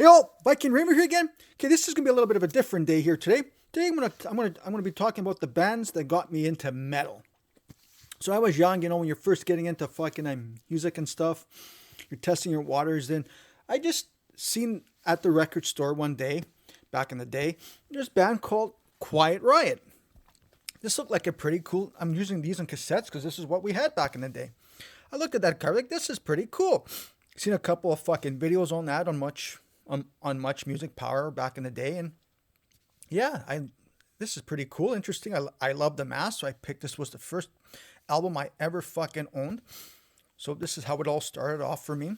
Hey all, Viking Raver here again. Okay, this is gonna be a little bit of a different day here today. Today I'm gonna be talking about the bands that got me into metal. So I was young, when you're first getting into fucking music and stuff, you're testing your waters. Then I just seen at the record store one day, back in the day, there's a band called Quiet Riot. This looked like a pretty cool. I'm using these on cassettes because this is what we had back in the day. I looked at that cover like this is pretty cool. Seen a couple of fucking videos on that on Much Music Power back in the day, and yeah, this is pretty cool, interesting. I love the mask, so I picked this. Was the first album I ever fucking owned. So this is how it all started off for me.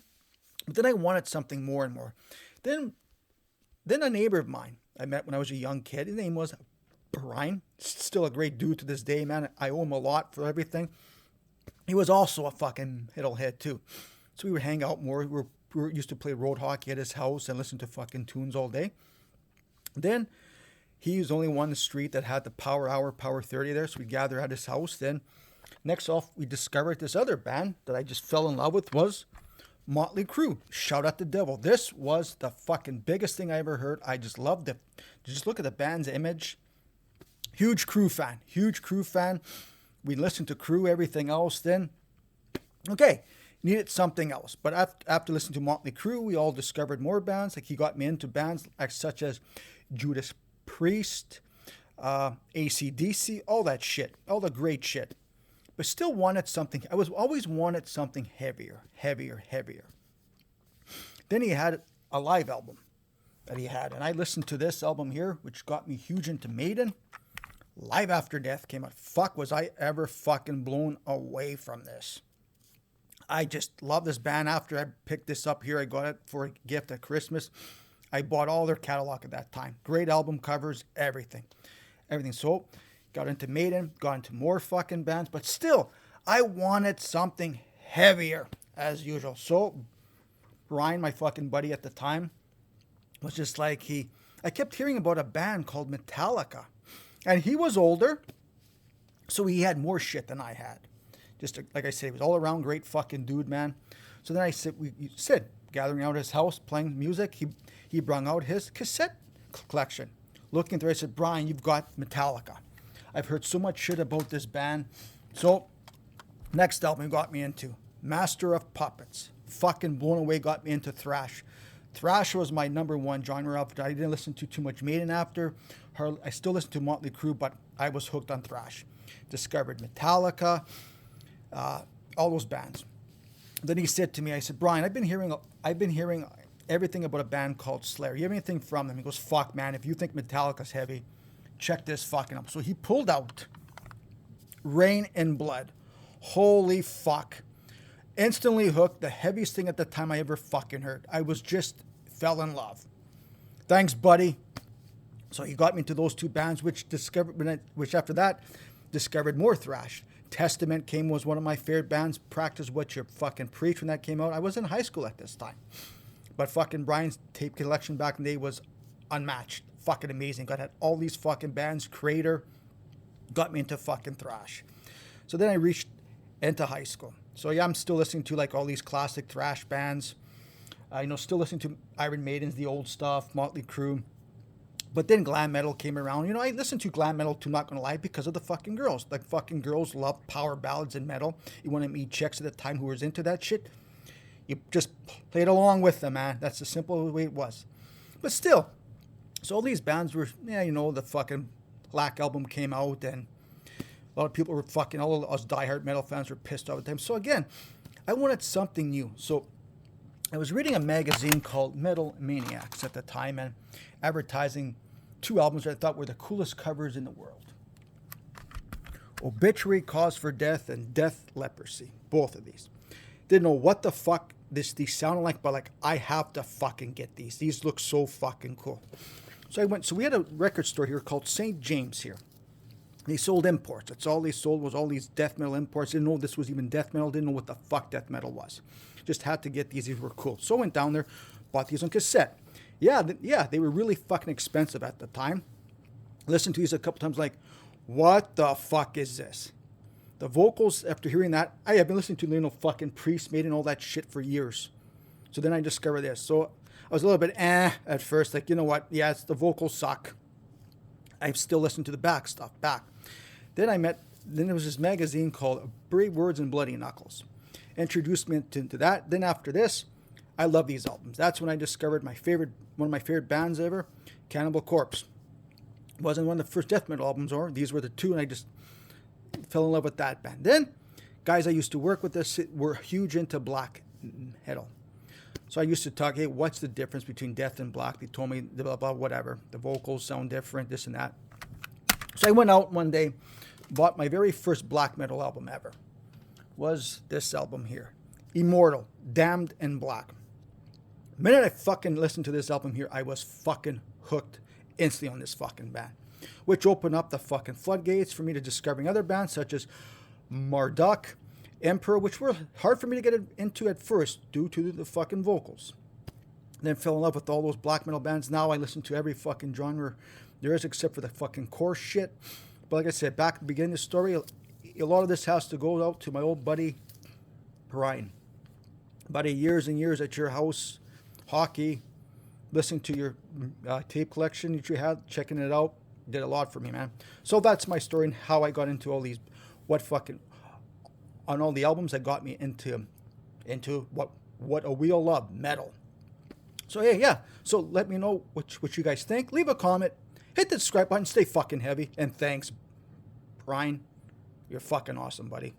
But then I wanted something more and more. Then a neighbor of mine I met when I was a young kid. His name was Brian. Still a great dude to this day, man. I owe him a lot for everything. He was also a fucking metalhead too. So we would hang out more. We used to play road hockey at his house and listen to fucking tunes all day. Then he was the only one in the street that had the Power Hour, Power 30 there. So we gather at his house. Then next off, we discovered this other band that I just fell in love with was Motley Crue. Shout at the devil. This was the fucking biggest thing I ever heard. I just loved it. Just look at the band's image. Huge Crue fan. We listened to Crue, everything else. Then, okay, needed something else. But after listening to Motley Crue, we all discovered more bands. Like he got me into bands such as Judas Priest, AC/DC, all that shit, all the great shit. But still wanted something. I was always wanted something heavier. Then he had a live album that he had, and I listened to this album here, which got me huge into Maiden. Live After Death came out. Fuck, was I ever fucking blown away from this. I just love this band. After I picked this up here, I got it for a gift at Christmas. I bought all their catalog at that time. Great album covers, everything. So, got into Maiden, got into more fucking bands, but still, I wanted something heavier, as usual. So, Brian, my fucking buddy at the time, was just like I kept hearing about a band called Metallica. And he was older, so he had more shit than I had. Like I said, he was all around great fucking dude, man. So then we sit gathering out at his house, playing music. He brought out his cassette collection. Looking through, I said, Brian, you've got Metallica. I've heard so much shit about this band. So, next album got me into Master of Puppets. Fucking blown away, got me into thrash. Thrash was my number one genre. I didn't listen to too much Maiden after. I still listen to Motley Crue, but I was hooked on thrash. Discovered Metallica, all those bands. Then he said to me, I said, Brian, I've been hearing everything about a band called Slayer. You have anything from them? He goes, fuck, man, if you think Metallica's heavy, check this fucking up. So he pulled out Rain in Blood. Holy fuck. Instantly hooked. The heaviest thing at the time I ever fucking heard. I was just fell in love. Thanks, buddy. So he got me into those two bands, which after that discovered more thrash. Testament was one of my favorite bands. Practice What You Fucking Preach when that came out. I was in high school at this time. But fucking Brian's tape collection back in the day was unmatched. Fucking amazing. Got all these fucking bands. Crater got me into fucking thrash. So then I reached into high school. So yeah, I'm still listening to like all these classic thrash bands. Still listening to Iron Maiden's, the old stuff, Motley Crue. But then glam metal came around. I listened to glam metal too, not gonna lie, because of the fucking girls. Like fucking girls love power ballads and metal. You want to meet chicks at the time who was into that shit. You just played along with them, man. That's the simple way it was. But still, so all these bands were, the fucking Black Album came out, and a lot of people were fucking, all of us diehard metal fans were pissed off at them. So again, I wanted something new. So I was reading a magazine called Metal Maniacs at the time and advertising two albums that I thought were the coolest covers in the world. Obituary, Cause for Death, and Death Leprosy. Both of these. Didn't know what the fuck these sounded like, but like, I have to fucking get these. These look so fucking cool. So we had a record store here called St. James here. They sold imports. That's all they sold was all these death metal imports. Didn't know this was even death metal. Didn't know what the fuck death metal was. Just had to get these. These were cool. So I went down there, bought these on cassette. Yeah, they were really fucking expensive at the time. Listened to these a couple times like, what the fuck is this? The vocals, after hearing that, I have been listening to fucking Priest, Maiden, all that shit for years. So then I discovered this. So I was a little bit at first, like, you know what? Yeah, it's the vocals suck. I still listen to the back stuff back. Then there was this magazine called Brave Words and Bloody Knuckles. Introduced me into that. Then after this, I love these albums. That's when I discovered one of my favorite bands ever, Cannibal Corpse. It wasn't one of the first death metal albums, or these were the two, and I just fell in love with that band. Then, guys I used to work with this were huge into black metal. So I used to talk, hey, what's the difference between death and black? They told me, blah, blah, whatever. The vocals sound different, this and that. So I went out one day, bought my very first black metal album ever. Was this album here. Immortal, Damned in Black. The minute I fucking listened to this album here, I was fucking hooked instantly on this fucking band. Which opened up the fucking floodgates for me to discovering other bands such as Marduk, Emperor, which were hard for me to get into at first due to the fucking vocals. Then fell in love with all those black metal bands. Now I listen to every fucking genre there is except for the fucking core shit. But like I said, back at the beginning of the story, a lot of this has to go out to my old buddy, Brian. Buddy, years and years at your house, hockey, listening to your tape collection that you had, checking it out, did a lot for me, man. So that's my story and how I got into all these, on all the albums that got me into what we all love, metal. So yeah. So let me know what you guys think. Leave a comment, hit the subscribe button, stay fucking heavy, and thanks, Brian. You're fucking awesome, buddy.